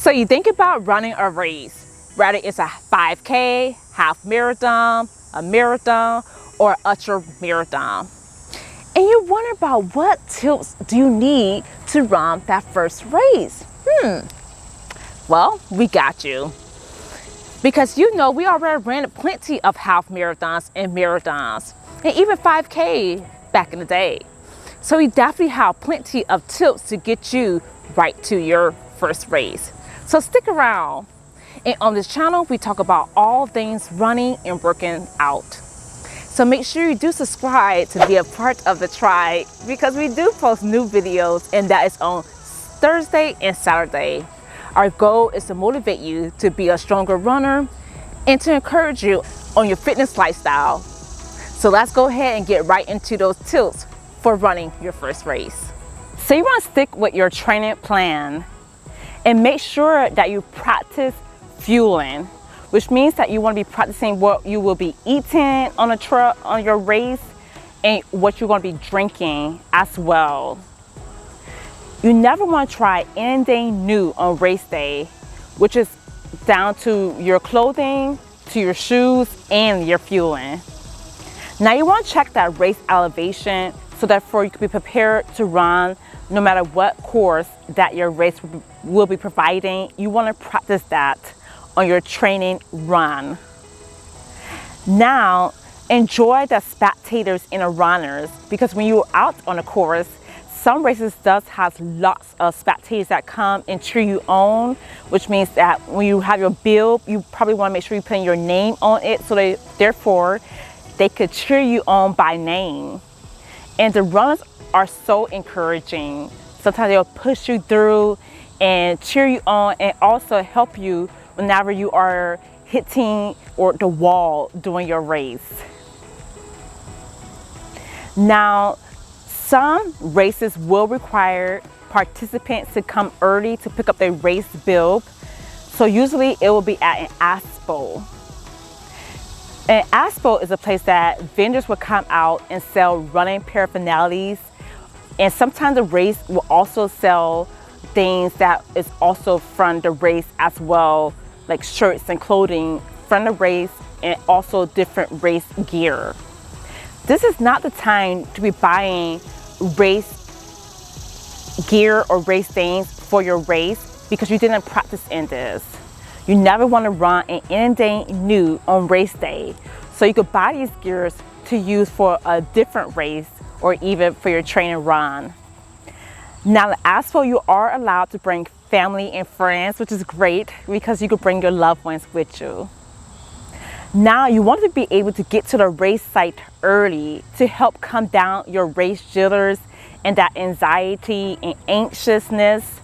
So you think about running a race, whether it's a 5K, half marathon, a marathon, or ultra marathon. And you wonder about what tips do you need to run that first race? Well, we got you. Because you know we already ran plenty of half marathons and marathons, and even 5K back in the day. So we definitely have plenty of tips to get you right to your first race. So stick around. And on this channel, we talk about all things running and working out. So make sure you do subscribe to be a part of the tribe, because we do post new videos, and that is on Thursday and Saturday. Our goal is to motivate you to be a stronger runner and to encourage you on your fitness lifestyle. So let's go ahead and get right into those tips for running your first race. So you want to stick with your training plan and make sure that you practice fueling, which means that you want to be practicing what you will be eating on a truck on your race and what you're going to be drinking as well. You never want to try anything new on race day, which is down to your clothing, to your shoes, and your fueling. Now you want to check that race elevation so that you can be prepared to run no matter what course that your race will be providing. You want to practice that on your training run. Now enjoy the spectators and the runners, because when you're out on a course, some races does have lots of spectators that come and cheer you on, which means that when you have your bib, you probably want to make sure you put your name on it, so therefore they could cheer you on by name. And the runners are so encouraging. Sometimes they'll push you through and cheer you on, and also help you whenever you are hitting the wall during your race. Now, some races will require participants to come early to pick up their race bib. So usually it will be at an expo. An expo is a place that vendors will come out and sell running paraphernalias. And sometimes the race will also sell things that is also from the race as well, like shirts and clothing from the race, and also different race gear. This is not the time to be buying race gear or race things for your race, because you didn't practice in this. You never want to run in anything new on race day. So you could buy these gears to use for a different race or even for your training run. Now at expo, you are allowed to bring family and friends, which is great because you could bring your loved ones with you. Now you want to be able to get to the race site early to help calm down your race jitters and that anxiety and anxiousness.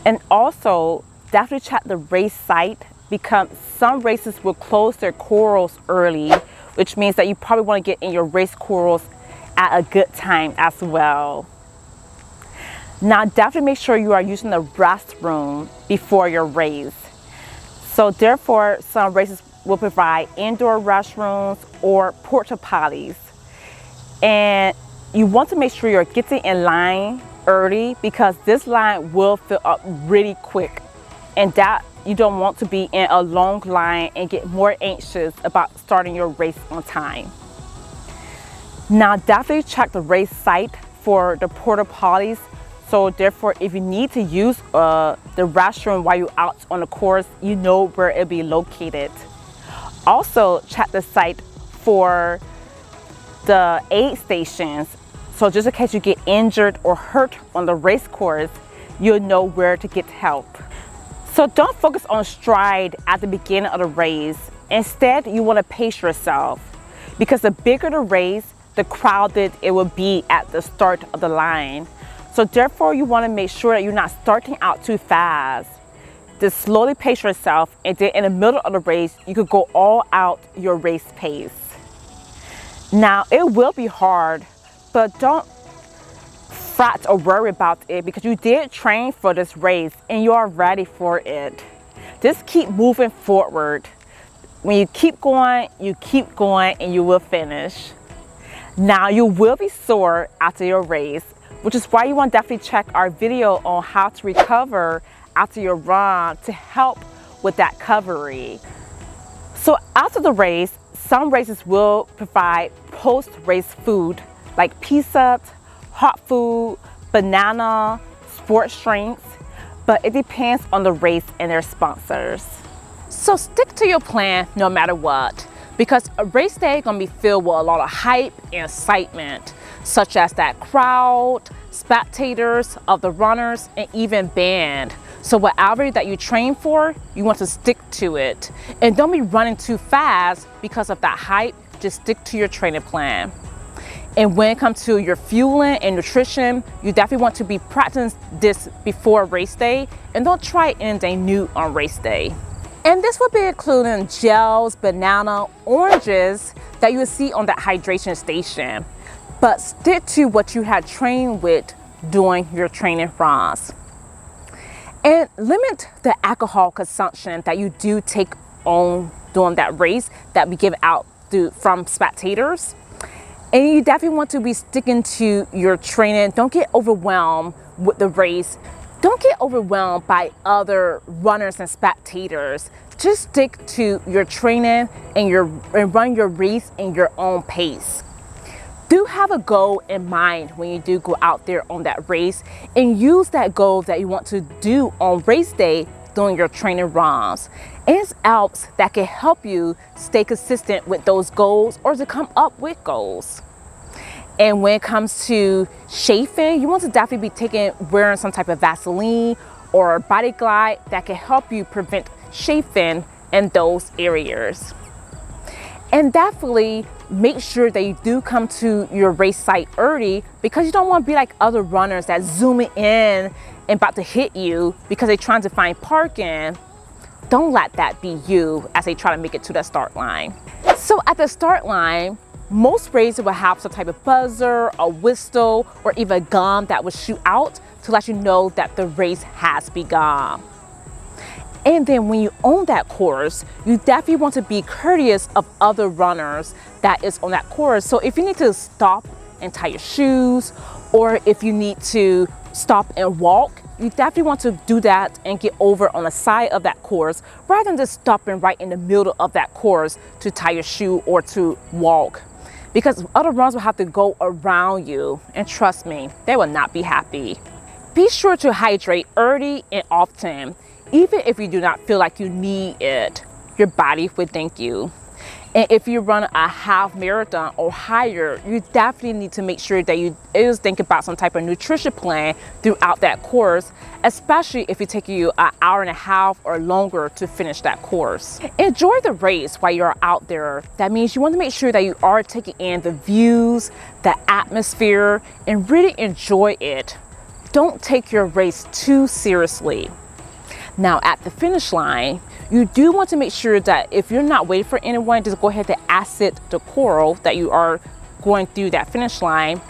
And also definitely check the race site, because some races will close their corrals early, which means that you probably want to get in your race corrals at a good time as well. Now definitely make sure you are using the restroom before your race. So therefore some races will provide indoor restrooms or porta potties. And you want to make sure you're getting in line early, because this line will fill up really quick, and that you don't want to be in a long line and get more anxious about starting your race on time. Now definitely check the race site for the porta potties. So therefore, if you need to use the restroom while you're out on the course, you know where it'll be located. Also check the site for the aid stations. So just in case you get injured or hurt on the race course, you'll know where to get help. So don't focus on stride at the beginning of the race. Instead, you want to pace yourself, because the bigger the race, the crowded it will be at the start of the line. So therefore, you want to make sure that you're not starting out too fast. Just slowly pace yourself, and then in the middle of the race, you could go all out your race pace. Now, it will be hard, but don't fret or worry about it, because you did train for this race and you are ready for it. Just keep moving forward. When you keep going, and you will finish. Now, you will be sore after your race, which is why you want to definitely check our video on how to recover after your run to help with that recovery. So after the race, some races will provide post-race food like pizza, hot food, banana, sports drinks, but it depends on the race and their sponsors. So stick to your plan no matter what, because a race day is gonna be filled with a lot of hype and excitement, such as that crowd, spectators of the runners, and even band. So whatever that you train for, you want to stick to it. And don't be running too fast because of that hype. Just stick to your training plan. And when it comes to your fueling and nutrition, you definitely want to be practicing this before race day, and don't try anything new on race day. And this will be including gels, banana, oranges that you will see on that hydration station. But stick to what you had trained with during your training runs. And limit the alcohol consumption that you do take on during that race that we give out from spectators. And you definitely want to be sticking to your training. Don't get overwhelmed with the race. Don't get overwhelmed by other runners and spectators. Just stick to your training and run your race in your own pace. Do have a goal in mind when you do go out there on that race, and use that goal that you want to do on race day during your training runs. And it's apps that can help you stay consistent with those goals or to come up with goals. And when it comes to chafing, you want to definitely be wearing some type of Vaseline or body glide that can help you prevent chafing in those areas. And definitely make sure that you do come to your race site early, because you don't want to be like other runners that zooming in and about to hit you because they're trying to find parking. Don't let that be you as they try to make it to the start line. So at the start line, most races will have some type of buzzer, a whistle, or even a gun that will shoot out to let you know that the race has begun. And then when you own that course, you definitely want to be courteous of other runners that is on that course. So if you need to stop and tie your shoes, or if you need to stop and walk, you definitely want to do that and get over on the side of that course rather than just stopping right in the middle of that course to tie your shoe or to walk. Because other runners will have to go around you, and trust me, they will not be happy. Be sure to hydrate early and often. Even if you do not feel like you need it, your body will thank you. And if you run a half marathon or higher, you definitely need to make sure that you think about some type of nutrition plan throughout that course, especially if it takes you an hour and a half or longer to finish that course. Enjoy the race while you're out there. That means you want to make sure that you are taking in the views, the atmosphere, and really enjoy it. Don't take your race too seriously. Now at the finish line, you do want to make sure that if you're not waiting for anyone, just go ahead and exit the coral that you are going through that finish line.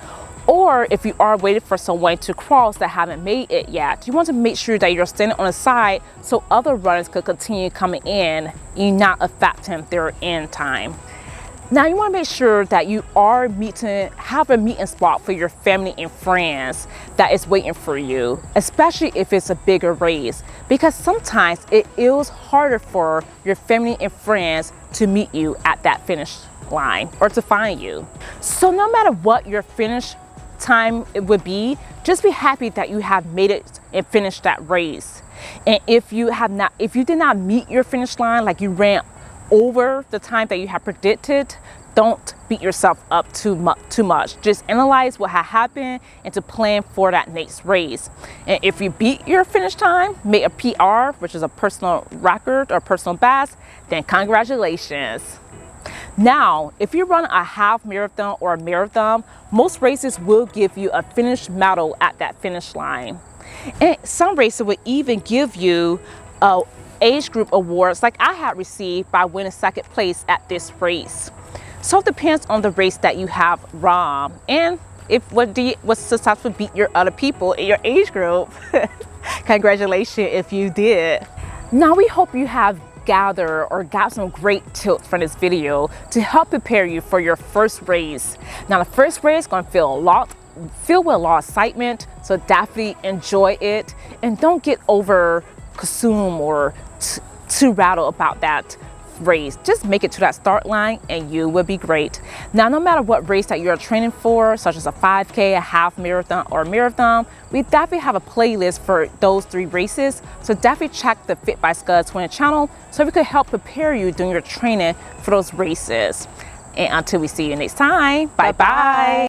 Or if you are waiting for someone to cross that haven't made it yet, you want to make sure that you're standing on the side so other runners could continue coming in and not affecting their end time. Now you want to make sure that you are have a meeting spot for your family and friends that is waiting for you, especially if it's a bigger race, because sometimes it is harder for your family and friends to meet you at that finish line or to find you. So no matter what your finish time it would be, just be happy that you have made it and finished that race. And if you did not meet your finish line, like you ran over the time that you have predicted, don't beat yourself up too much. Just analyze what had happened and to plan for that next race. And if you beat your finish time, make a PR, which is a personal record or personal best, then congratulations. Now, if you run a half marathon or a marathon, most races will give you a finish medal at that finish line. And some races will even give you age group awards like I had received by winning second place at this race. So it depends on the race that you have run and if was successful beat your other people in your age group. Congratulations if you did. Now we hope you have gathered or got some great tips from this video to help prepare you for your first race. Now the first race is going to filled with a lot of excitement, so definitely enjoy it and don't get over consume or too rattled about that race. Just make it to that start line and you will be great. Now, no matter what race that you're training for, such as a 5K, a half marathon, or a marathon, we definitely have a playlist for those 3 races. So definitely check the Fit by Scully Twins channel so we could help prepare you during your training for those races. And until we see you next time, bye bye.